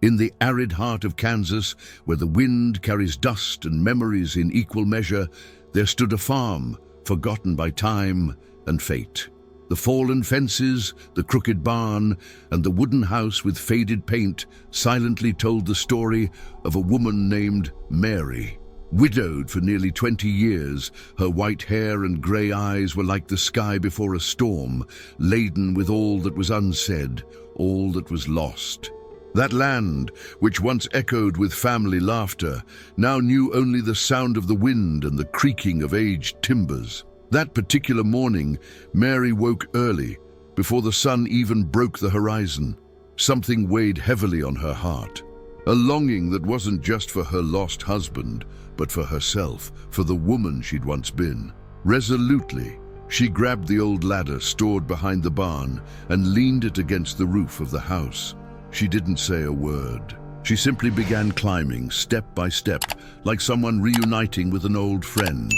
In the arid heart of Kansas, where the wind carries dust and memories in equal measure, there stood a farm, forgotten by time and fate. The fallen fences, the crooked barn, and the wooden house with faded paint silently told the story of a woman named Mary. Widowed for nearly 20 years, her white hair and grey eyes were like the sky before a storm, laden with all that was unsaid, all that was lost. That land, which once echoed with family laughter, now knew only the sound of the wind and the creaking of aged timbers. That particular morning, Mary woke early, before the sun even broke the horizon. Something weighed heavily on her heart. A longing that wasn't just for her lost husband, but for herself, for the woman she'd once been. Resolutely, she grabbed the old ladder stored behind the barn and leaned it against the roof of the house. She didn't say a word. She simply began climbing, step by step, like someone reuniting with an old friend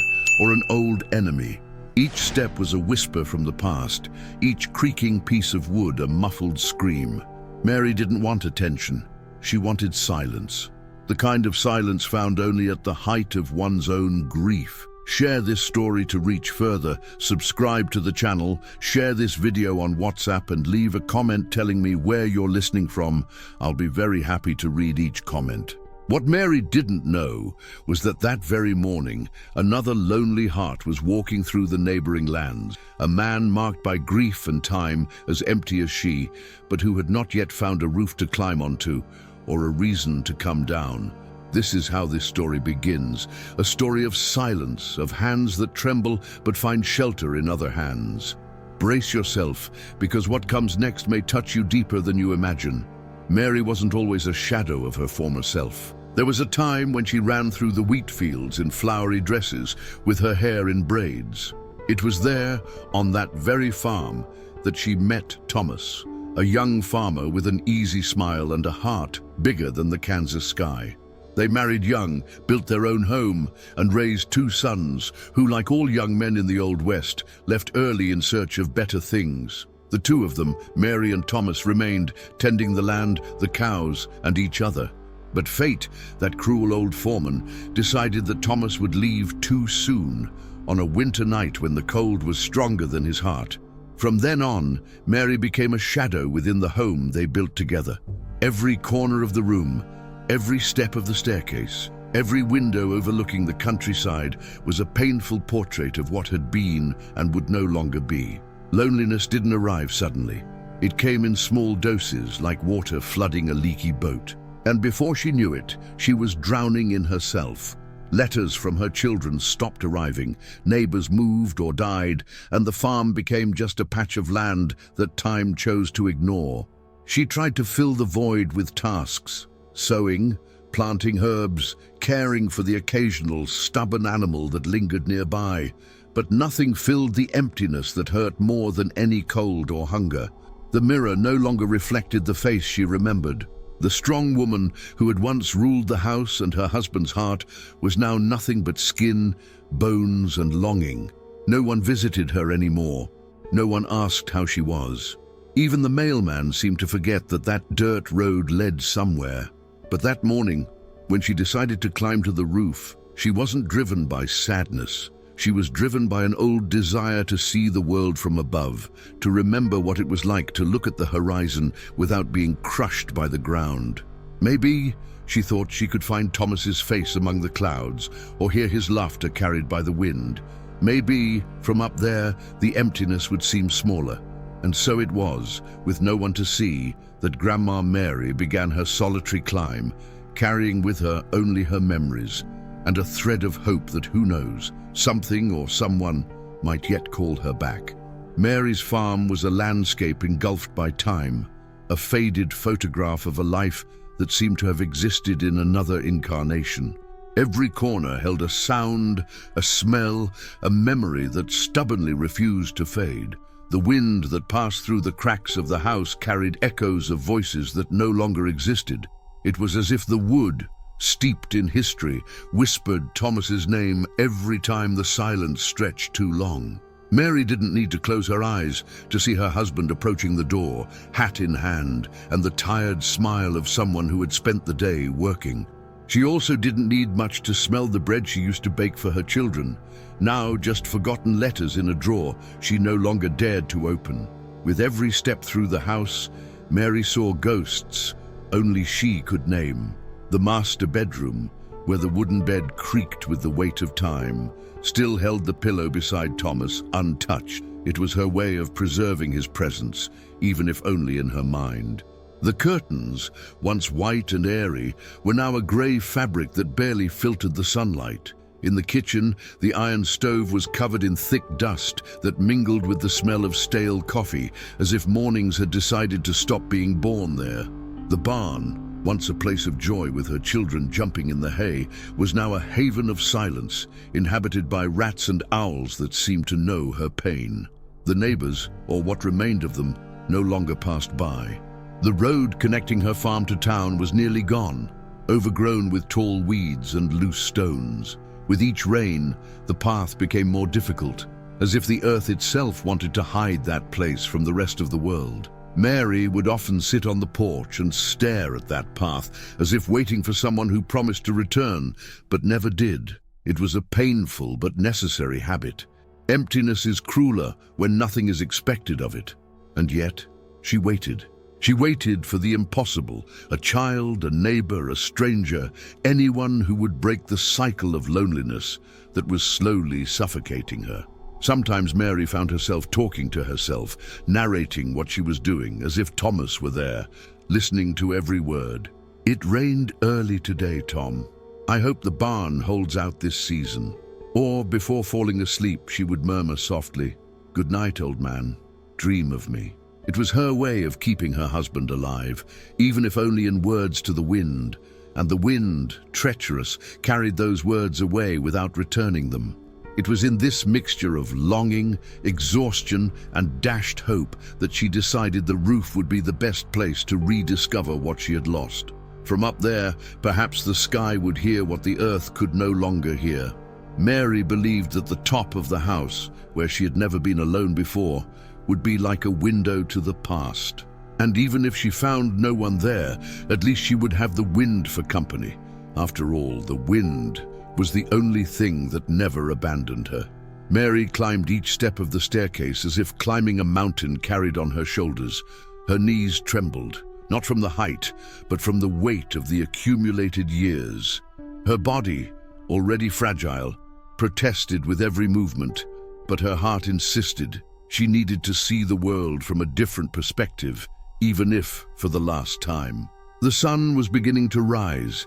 or an old enemy. Each step was a whisper from the past, each creaking piece of wood a muffled scream. Mary didn't want attention. She wanted silence. The kind of silence found only at the height of one's own grief. Share this story to reach further, subscribe to the channel, share this video on WhatsApp and leave a comment telling me where you're listening from. I'll be very happy to read each comment. What Mary didn't know was that very morning, another lonely heart was walking through the neighboring lands, a man marked by grief and time, as empty as she, but who had not yet found a roof to climb onto or a reason to come down. This is how this story begins, a story of silence, of hands that tremble but find shelter in other hands. Brace yourself, because what comes next may touch you deeper than you imagine. Mary wasn't always a shadow of her former self. There was a time when she ran through the wheat fields in flowery dresses, with her hair in braids. It was there, on that very farm, that she met Thomas, a young farmer with an easy smile and a heart bigger than the Kansas sky. They married young, built their own home, and raised 2 sons who, like all young men in the Old West, left early in search of better things. The 2 of them, Mary and Thomas, remained, tending the land, the cows, and each other. But fate, that cruel old foreman, decided that Thomas would leave too soon, on a winter night when the cold was stronger than his heart. From then on, Mary became a shadow within the home they built together. Every corner of the room, every step of the staircase, every window overlooking the countryside was a painful portrait of what had been and would no longer be. Loneliness didn't arrive suddenly. It came in small doses, like water flooding a leaky boat. And before she knew it, she was drowning in herself. Letters from her children stopped arriving, neighbors moved or died, and the farm became just a patch of land that time chose to ignore. She tried to fill the void with tasks, sowing, planting herbs, caring for the occasional stubborn animal that lingered nearby. But nothing filled the emptiness that hurt more than any cold or hunger. The mirror no longer reflected the face she remembered. The strong woman who had once ruled the house and her husband's heart was now nothing but skin, bones, and longing. No one visited her anymore. No one asked how she was. Even the mailman seemed to forget that dirt road led somewhere. But that morning, when she decided to climb to the roof, she wasn't driven by sadness. She was driven by an old desire to see the world from above, to remember what it was like to look at the horizon without being crushed by the ground. Maybe, she thought, she could find Thomas's face among the clouds, or hear his laughter carried by the wind. Maybe, from up there, the emptiness would seem smaller. And so it was, with no one to see, that Grandma Mary began her solitary climb, carrying with her only her memories, and a thread of hope that, who knows, something or someone might yet call her back. Mary's farm was a landscape engulfed by time, a faded photograph of a life that seemed to have existed in another incarnation. Every corner held a sound, a smell, a memory that stubbornly refused to fade. The wind that passed through the cracks of the house carried echoes of voices that no longer existed. It was as if the wood, steeped in history, whispered Thomas's name every time the silence stretched too long. Mary didn't need to close her eyes to see her husband approaching the door, hat in hand, and the tired smile of someone who had spent the day working. She also didn't need much to smell the bread she used to bake for her children. Now just forgotten letters in a drawer she no longer dared to open. With every step through the house, Mary saw ghosts only she could name. The master bedroom, where the wooden bed creaked with the weight of time, still held the pillow beside Thomas untouched. It was her way of preserving his presence, even if only in her mind. The curtains, once white and airy, were now a grey fabric that barely filtered the sunlight. In the kitchen, the iron stove was covered in thick dust that mingled with the smell of stale coffee, as if mornings had decided to stop being born there. The barn, once a place of joy with her children jumping in the hay, was now a haven of silence, inhabited by rats and owls that seemed to know her pain. The neighbors, or what remained of them, no longer passed by. The road connecting her farm to town was nearly gone, overgrown with tall weeds and loose stones. With each rain, the path became more difficult, as if the earth itself wanted to hide that place from the rest of the world. Mary would often sit on the porch and stare at that path, as if waiting for someone who promised to return, but never did. It was a painful but necessary habit. Emptiness is crueler when nothing is expected of it. And yet, she waited. She waited for the impossible, a child, a neighbor, a stranger, anyone who would break the cycle of loneliness that was slowly suffocating her. Sometimes Mary found herself talking to herself, narrating what she was doing, as if Thomas were there, listening to every word. "It rained early today, Tom. I hope the barn holds out this season." Or, before falling asleep, she would murmur softly, "Good night, old man. Dream of me." It was her way of keeping her husband alive, even if only in words to the wind, and the wind, treacherous, carried those words away without returning them. It was in this mixture of longing, exhaustion, and dashed hope that she decided the roof would be the best place to rediscover what she had lost. From up there, perhaps the sky would hear what the earth could no longer hear. Mary believed that the top of the house, where she had never been alone before, would be like a window to the past. And even if she found no one there, at least she would have the wind for company. After all, the wind was the only thing that never abandoned her. Mary climbed each step of the staircase as if climbing a mountain carried on her shoulders. Her knees trembled, not from the height, but from the weight of the accumulated years. Her body, already fragile, protested with every movement, but her heart insisted. She needed to see the world from a different perspective, even if for the last time. The sun was beginning to rise,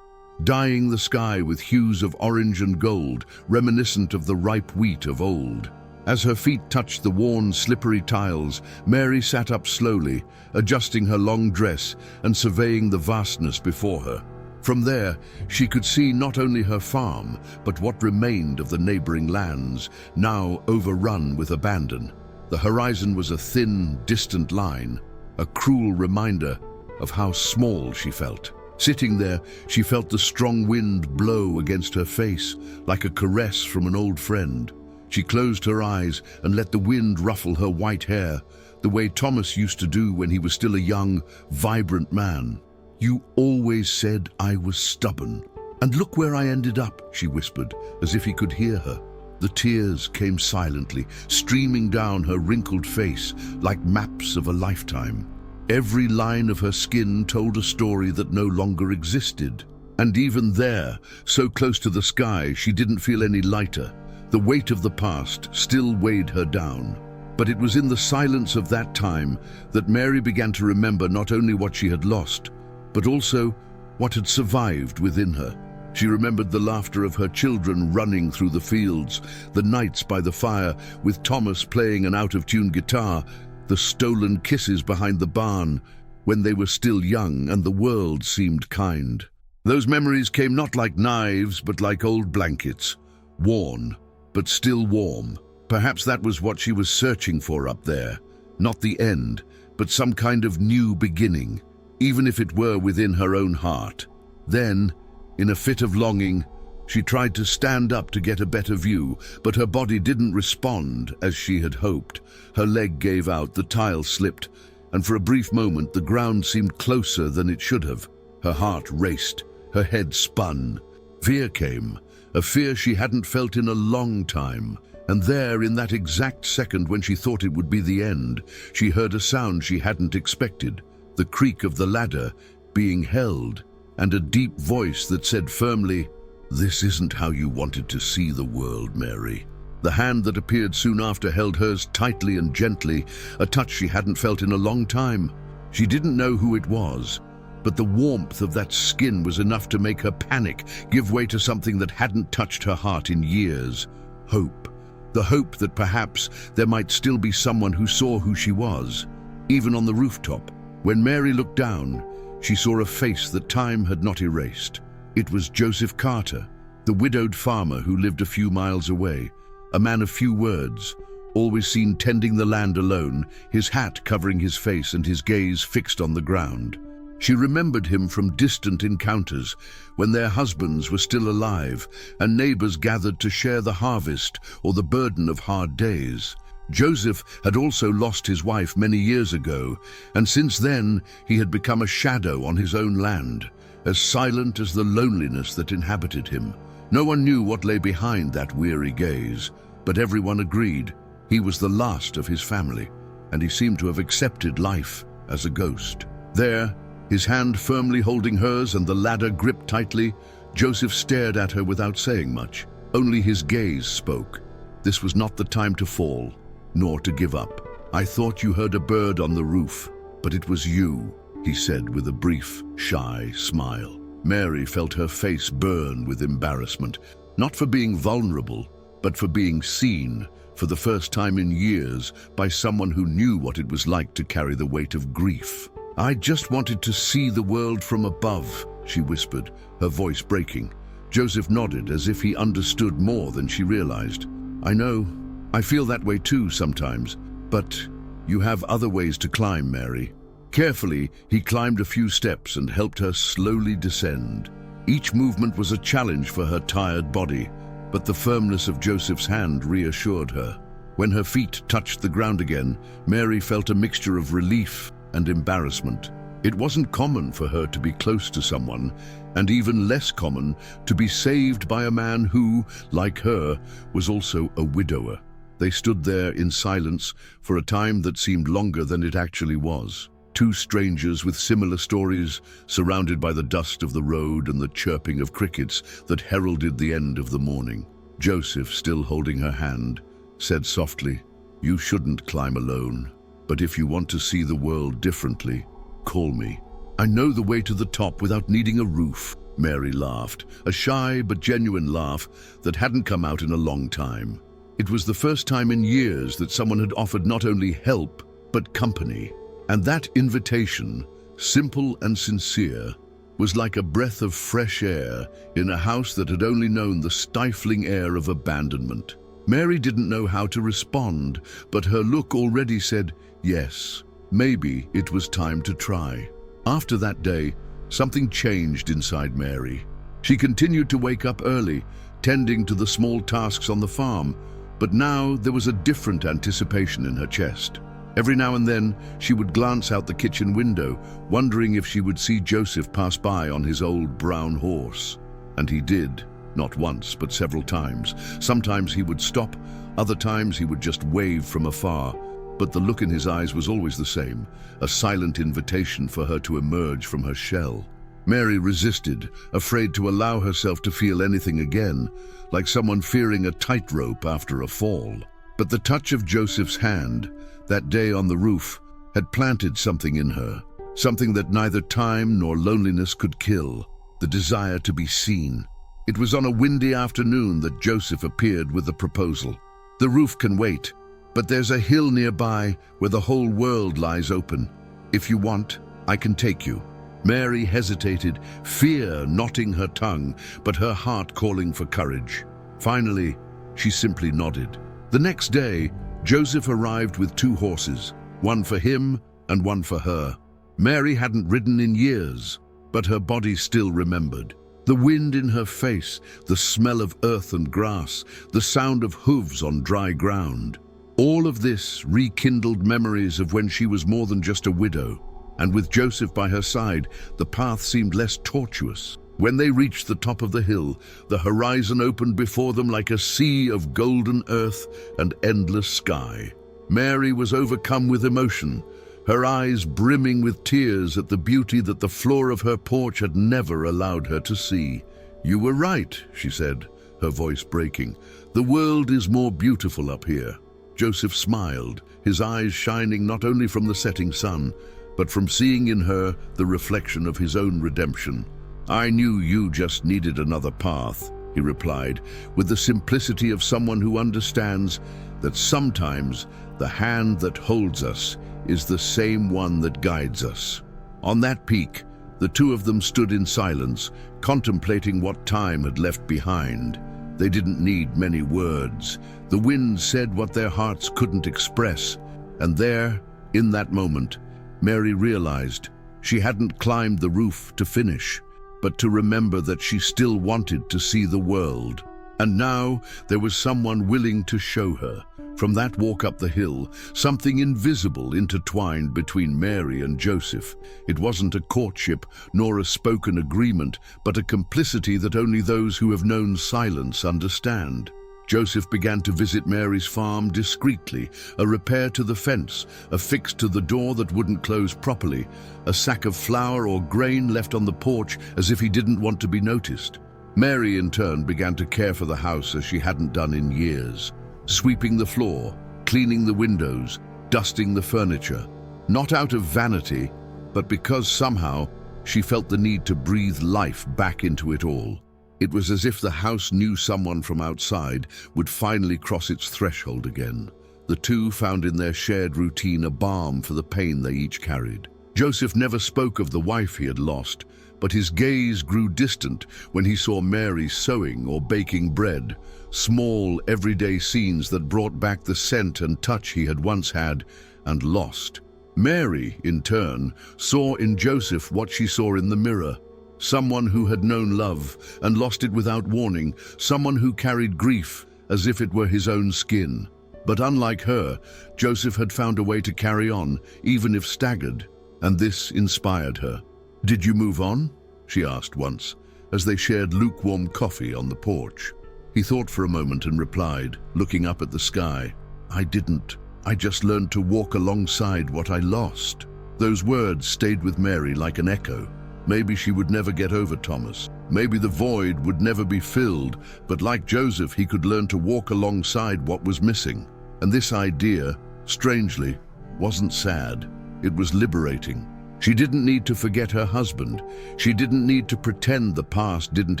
dyeing the sky with hues of orange and gold, reminiscent of the ripe wheat of old. As her feet touched the worn, slippery tiles, Mary sat up slowly, adjusting her long dress and surveying the vastness before her. From there, she could see not only her farm, but what remained of the neighboring lands, now overrun with abandon. The horizon was a thin, distant line, a cruel reminder of how small she felt. Sitting there, she felt the strong wind blow against her face, like a caress from an old friend. She closed her eyes and let the wind ruffle her white hair, the way Thomas used to do when he was still a young, vibrant man. "You always said I was stubborn. And look where I ended up," she whispered, as if he could hear her. The tears came silently, streaming down her wrinkled face like maps of a lifetime. Every line of her skin told a story that no longer existed. And even there, so close to the sky, she didn't feel any lighter. The weight of the past still weighed her down. But it was in the silence of that time that Mary began to remember not only what she had lost, but also what had survived within her. She remembered the laughter of her children running through the fields, the nights by the fire with Thomas playing an out-of-tune guitar, the stolen kisses behind the barn when they were still young and the world seemed kind. Those memories came not like knives, but like old blankets, worn, but still warm. Perhaps that was what she was searching for up there. Not the end, but some kind of new beginning, even if it were within her own heart. Then, in a fit of longing, She tried to stand up to get a better view, but her body didn't respond as she had hoped. Her leg gave out, the tile slipped, and for a brief moment the ground seemed closer than it should have. Her heart raced, her head spun. Fear came, a fear she hadn't felt in a long time. And there, in that exact second when she thought it would be the end, she heard a sound she hadn't expected, the creak of the ladder being held, and a deep voice that said firmly, "This isn't how you wanted to see the world, Mary." The hand that appeared soon after held hers tightly and gently, a touch she hadn't felt in a long time. She didn't know who it was, but the warmth of that skin was enough to make her panic, give way to something that hadn't touched her heart in years. Hope. The hope that perhaps there might still be someone who saw who she was, even on the rooftop. When Mary looked down, she saw a face that time had not erased. It was Joseph Carter, the widowed farmer who lived a few miles away, a man of few words, always seen tending the land alone, his hat covering his face and his gaze fixed on the ground. She remembered him from distant encounters, when their husbands were still alive and neighbors gathered to share the harvest or the burden of hard days. Joseph had also lost his wife many years ago, and since then he had become a shadow on his own land, as silent as the loneliness that inhabited him. No one knew what lay behind that weary gaze, but everyone agreed he was the last of his family, and he seemed to have accepted life as a ghost. There, his hand firmly holding hers and the ladder gripped tightly, Joseph stared at her without saying much. Only his gaze spoke. This was not the time to fall, nor to give up. "I thought you heard a bird on the roof, but it was you," he said with a brief, shy smile. Mary felt her face burn with embarrassment, not for being vulnerable, but for being seen, for the first time in years, by someone who knew what it was like to carry the weight of grief. "I just wanted to see the world from above," she whispered, her voice breaking. Joseph nodded as if he understood more than she realized. "I know. I feel that way too sometimes, but you have other ways to climb, Mary." Carefully, he climbed a few steps and helped her slowly descend. Each movement was a challenge for her tired body, but the firmness of Joseph's hand reassured her. When her feet touched the ground again, Mary felt a mixture of relief and embarrassment. It wasn't common for her to be close to someone, and even less common to be saved by a man who, like her, was also a widower. They stood there in silence for a time that seemed longer than it actually was. Two strangers with similar stories, surrounded by the dust of the road and the chirping of crickets that heralded the end of the morning. Joseph, still holding her hand, said softly, "You shouldn't climb alone, but if you want to see the world differently, call me. I know the way to the top without needing a roof." Mary laughed, a shy but genuine laugh that hadn't come out in a long time. It was the first time in years that someone had offered not only help, but company. And that invitation, simple and sincere, was like a breath of fresh air in a house that had only known the stifling air of abandonment. Mary didn't know how to respond, but her look already said, yes, maybe it was time to try. After that day, something changed inside Mary. She continued to wake up early, tending to the small tasks on the farm, but now there was a different anticipation in her chest. Every now and then, she would glance out the kitchen window, wondering if she would see Joseph pass by on his old brown horse. And he did, not once, but several times. Sometimes he would stop, other times he would just wave from afar, but the look in his eyes was always the same, a silent invitation for her to emerge from her shell. Mary resisted, afraid to allow herself to feel anything again, like someone fearing a tightrope after a fall. But the touch of Joseph's hand, that day on the roof, had planted something in her, something that neither time nor loneliness could kill, the desire to be seen. It was on a windy afternoon that Joseph appeared with the proposal. "The roof can wait, but there's a hill nearby where the whole world lies open. If you want, I can take you." Mary hesitated, fear knotting her tongue, but her heart calling for courage. Finally, she simply nodded. The next day, Joseph arrived with 2 horses, one for him and one for her. Mary hadn't ridden in years, but her body still remembered. The wind in her face, the smell of earth and grass, the sound of hooves on dry ground. All of this rekindled memories of when she was more than just a widow. And with Joseph by her side, the path seemed less tortuous. When they reached the top of the hill, the horizon opened before them like a sea of golden earth and endless sky. Mary was overcome with emotion, her eyes brimming with tears at the beauty that the floor of her porch had never allowed her to see. "You were right," she said, her voice breaking. "The world is more beautiful up here." Joseph smiled, his eyes shining not only from the setting sun, but from seeing in her the reflection of his own redemption. "I knew you just needed another path," he replied, with the simplicity of someone who understands that sometimes the hand that holds us is the same one that guides us. On that peak, the two of them stood in silence, contemplating what time had left behind. They didn't need many words. The wind said what their hearts couldn't express. And there, in that moment, Mary realized she hadn't climbed the roof to finish, but to remember that she still wanted to see the world. And now there was someone willing to show her. From that walk up the hill, something invisible intertwined between Mary and Joseph. It wasn't a courtship nor a spoken agreement, but a complicity that only those who have known silence understand. Joseph began to visit Mary's farm discreetly, a repair to the fence, a fix to the door that wouldn't close properly, a sack of flour or grain left on the porch as if he didn't want to be noticed. Mary, in turn, began to care for the house as she hadn't done in years, sweeping the floor, cleaning the windows, dusting the furniture, not out of vanity, but because somehow she felt the need to breathe life back into it all. It was as if the house knew someone from outside would finally cross its threshold again. The two found in their shared routine a balm for the pain they each carried. Joseph never spoke of the wife he had lost, but his gaze grew distant when he saw Mary sewing or baking bread, small, everyday scenes that brought back the scent and touch he had once had and lost. Mary, in turn, saw in Joseph what she saw in the mirror. Someone who had known love and lost it without warning, someone who carried grief as if it were his own skin. But unlike her, Joseph had found a way to carry on, even if staggered, and this inspired her. "Did you move on?" she asked once, as they shared lukewarm coffee on the porch. He thought for a moment and replied, looking up at the sky, "I didn't. I just learned to walk alongside what I lost." Those words stayed with Mary like an echo. Maybe she would never get over Thomas. Maybe the void would never be filled, but like Joseph, he could learn to walk alongside what was missing. And this idea, strangely, wasn't sad. It was liberating. She didn't need to forget her husband. She didn't need to pretend the past didn't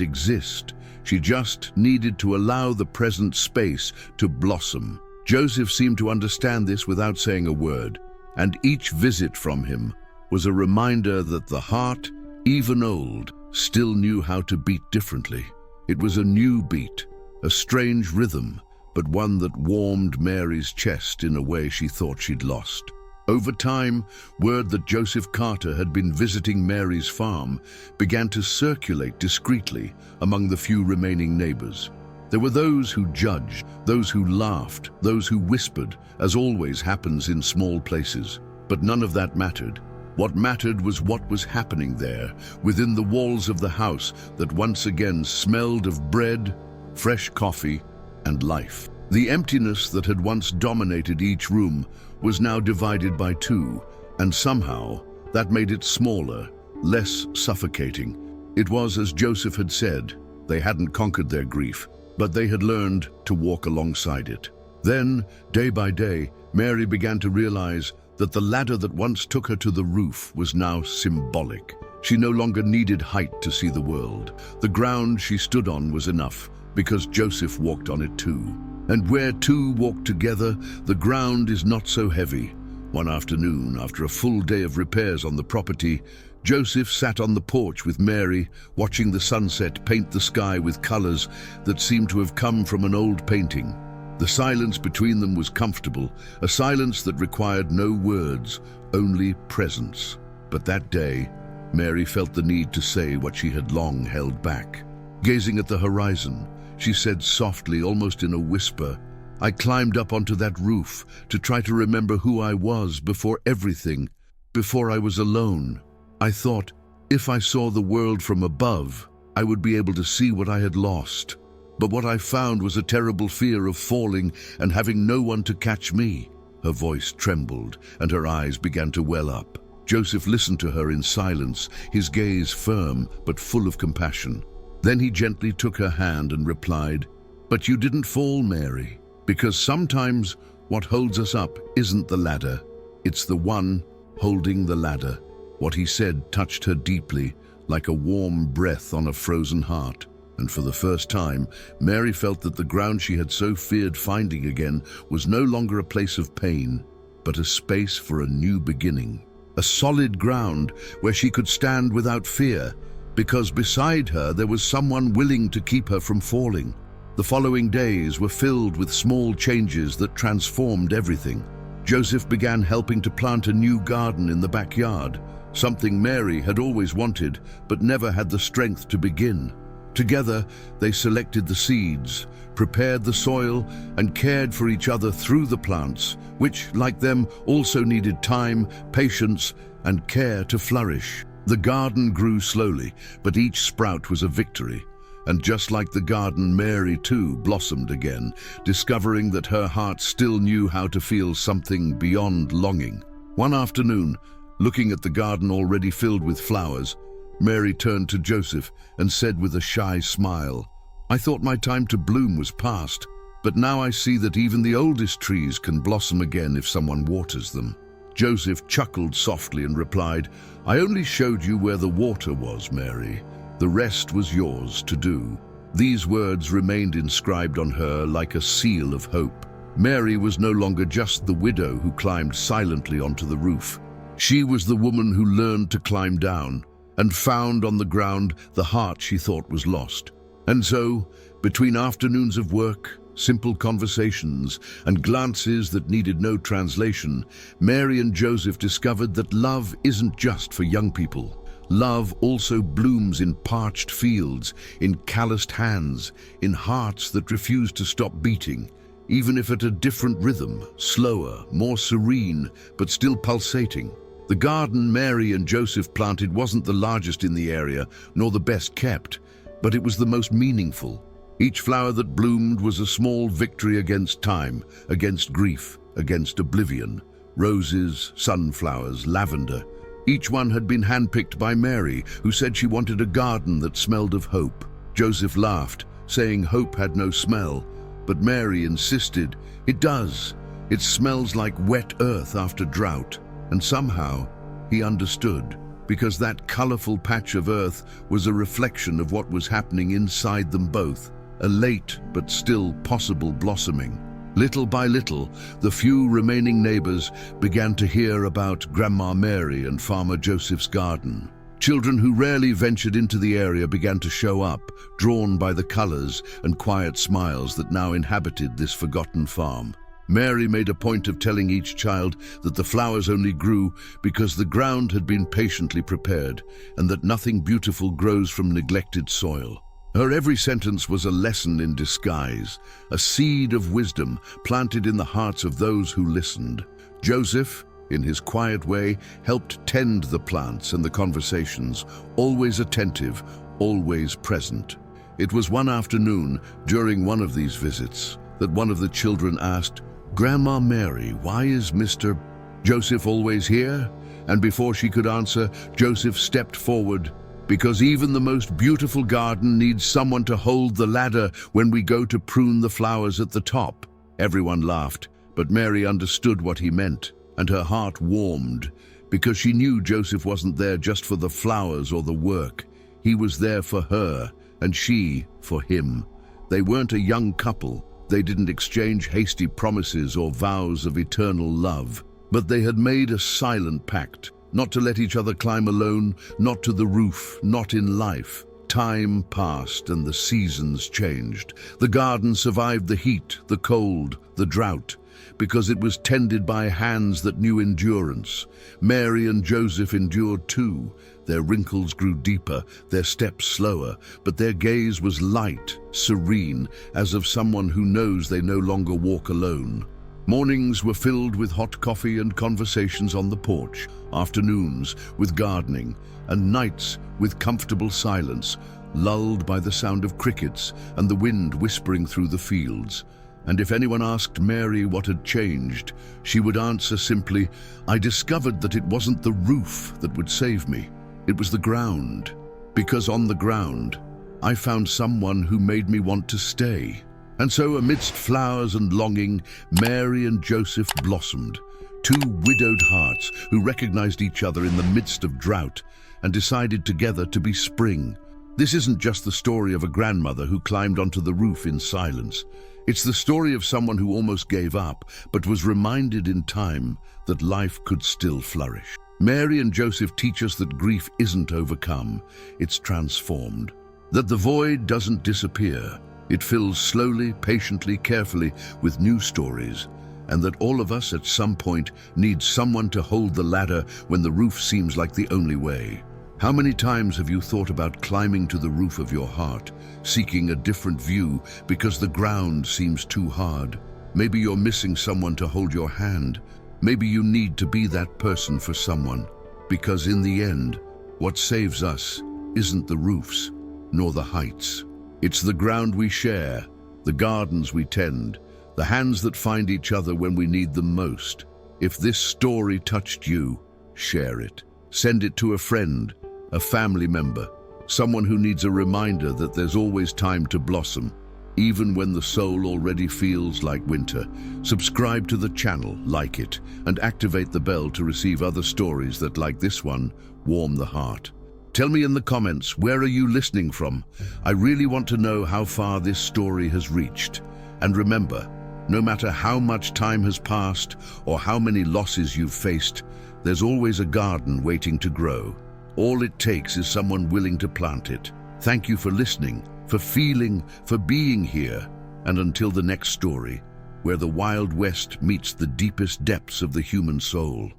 exist. She just needed to allow the present space to blossom. Joseph seemed to understand this without saying a word, and each visit from him was a reminder that the heart, even old, still knew how to beat differently. It was a new beat, a strange rhythm, but one that warmed Mary's chest in a way she thought she'd lost. Over time, word that Joseph Carter had been visiting Mary's farm began to circulate discreetly among the few remaining neighbors. There were those who judged, those who laughed, those who whispered, as always happens in small places. But none of that mattered. What mattered was what was happening there, within the walls of the house that once again smelled of bread, fresh coffee, and life. The emptiness that had once dominated each room was now divided by two, and somehow that made it smaller, less suffocating. It was as Joseph had said, they hadn't conquered their grief, but they had learned to walk alongside it. Then, day by day, Mary began to realize that the ladder that once took her to the roof was now symbolic. She no longer needed height to see the world. The ground she stood on was enough, because Joseph walked on it too. And where two walk together, the ground is not so heavy. One afternoon, after a full day of repairs on the property, Joseph sat on the porch with Mary, watching the sunset paint the sky with colors that seemed to have come from an old painting. The silence between them was comfortable, a silence that required no words, only presence. But that day, Mary felt the need to say what she had long held back. Gazing at the horizon, she said softly, almost in a whisper, "I climbed up onto that roof to try to remember who I was before everything, before I was alone. I thought, if I saw the world from above, I would be able to see what I had lost. But what I found was a terrible fear of falling and having no one to catch me." Her voice trembled and her eyes began to well up. Joseph listened to her in silence, his gaze firm but full of compassion. Then he gently took her hand and replied, "But you didn't fall, Mary, because sometimes what holds us up isn't the ladder, it's the one holding the ladder." What he said touched her deeply, like a warm breath on a frozen heart. And for the first time, Mary felt that the ground she had so feared finding again was no longer a place of pain, but a space for a new beginning. A solid ground where she could stand without fear, because beside her there was someone willing to keep her from falling. The following days were filled with small changes that transformed everything. Joseph began helping to plant a new garden in the backyard, something Mary had always wanted but never had the strength to begin. Together, they selected the seeds, prepared the soil, and cared for each other through the plants, which, like them, also needed time, patience, and care to flourish. The garden grew slowly, but each sprout was a victory. And just like the garden, Mary too blossomed again, discovering that her heart still knew how to feel something beyond longing. One afternoon, looking at the garden already filled with flowers, Mary turned to Joseph and said with a shy smile, "I thought my time to bloom was past, but now I see that even the oldest trees can blossom again if someone waters them." Joseph chuckled softly and replied, "I only showed you where the water was, Mary. The rest was yours to do." These words remained inscribed on her like a seal of hope. Mary was no longer just the widow who climbed silently onto the roof. She was the woman who learned to climb down and found on the ground the heart she thought was lost. And so, between afternoons of work, simple conversations, and glances that needed no translation, Mary and Joseph discovered that love isn't just for young people. Love also blooms in parched fields, in calloused hands, in hearts that refuse to stop beating, even if at a different rhythm, slower, more serene, but still pulsating. The garden Mary and Joseph planted wasn't the largest in the area, nor the best kept, but it was the most meaningful. Each flower that bloomed was a small victory against time, against grief, against oblivion. Roses, sunflowers, lavender. Each one had been handpicked by Mary, who said she wanted a garden that smelled of hope. Joseph laughed, saying hope had no smell, but Mary insisted, "It does. It smells like wet earth after drought." And somehow, he understood, because that colorful patch of earth was a reflection of what was happening inside them both, a late but still possible blossoming. Little by little, the few remaining neighbors began to hear about Grandma Mary and Farmer Joseph's garden. Children who rarely ventured into the area began to show up, drawn by the colors and quiet smiles that now inhabited this forgotten farm. Mary made a point of telling each child that the flowers only grew because the ground had been patiently prepared, and that nothing beautiful grows from neglected soil. Her every sentence was a lesson in disguise, a seed of wisdom planted in the hearts of those who listened. Joseph, in his quiet way, helped tend the plants and the conversations, always attentive, always present. It was one afternoon, during one of these visits, that one of the children asked, "Grandma Mary, why is Mr. Joseph always here?" And before she could answer, Joseph stepped forward. "Because even the most beautiful garden needs someone to hold the ladder when we go to prune the flowers at the top." Everyone laughed, but Mary understood what he meant, and her heart warmed, because she knew Joseph wasn't there just for the flowers or the work. He was there for her, and she for him. They weren't a young couple. They didn't exchange hasty promises or vows of eternal love, but they had made a silent pact, not to let each other climb alone, not to the roof, not in life. Time passed and the seasons changed. The garden survived the heat, the cold, the drought, because it was tended by hands that knew endurance. Mary and Joseph endured too. Their wrinkles grew deeper, their steps slower, but their gaze was light, serene, as of someone who knows they no longer walk alone. Mornings were filled with hot coffee and conversations on the porch, afternoons with gardening, and nights with comfortable silence, lulled by the sound of crickets and the wind whispering through the fields. And if anyone asked Mary what had changed, she would answer simply, "I discovered that it wasn't the roof that would save me. It was the ground. Because on the ground, I found someone who made me want to stay." And so, amidst flowers and longing, Mary and Joseph blossomed, two widowed hearts who recognized each other in the midst of drought and decided together to be spring. This isn't just the story of a grandmother who climbed onto the roof in silence. It's the story of someone who almost gave up, but was reminded in time that life could still flourish. Mary and Joseph teach us that grief isn't overcome, it's transformed. That the void doesn't disappear. It fills slowly, patiently, carefully with new stories. And that all of us at some point need someone to hold the ladder when the roof seems like the only way. How many times have you thought about climbing to the roof of your heart, seeking a different view because the ground seems too hard? Maybe you're missing someone to hold your hand. Maybe you need to be that person for someone. Because in the end, what saves us isn't the roofs, nor the heights. It's the ground we share, the gardens we tend, the hands that find each other when we need them most. If this story touched you, share it. Send it to a friend, a family member, someone who needs a reminder that there's always time to blossom, even when the soul already feels like winter. Subscribe to the channel, like it, and activate the bell to receive other stories that, like this one, warm the heart. Tell me in the comments, where are you listening from? I really want to know how far this story has reached. And remember, no matter how much time has passed or how many losses you've faced, there's always a garden waiting to grow. All it takes is someone willing to plant it. Thank you for listening, for feeling, for being here. And until the next story, where the Wild West meets the deepest depths of the human soul.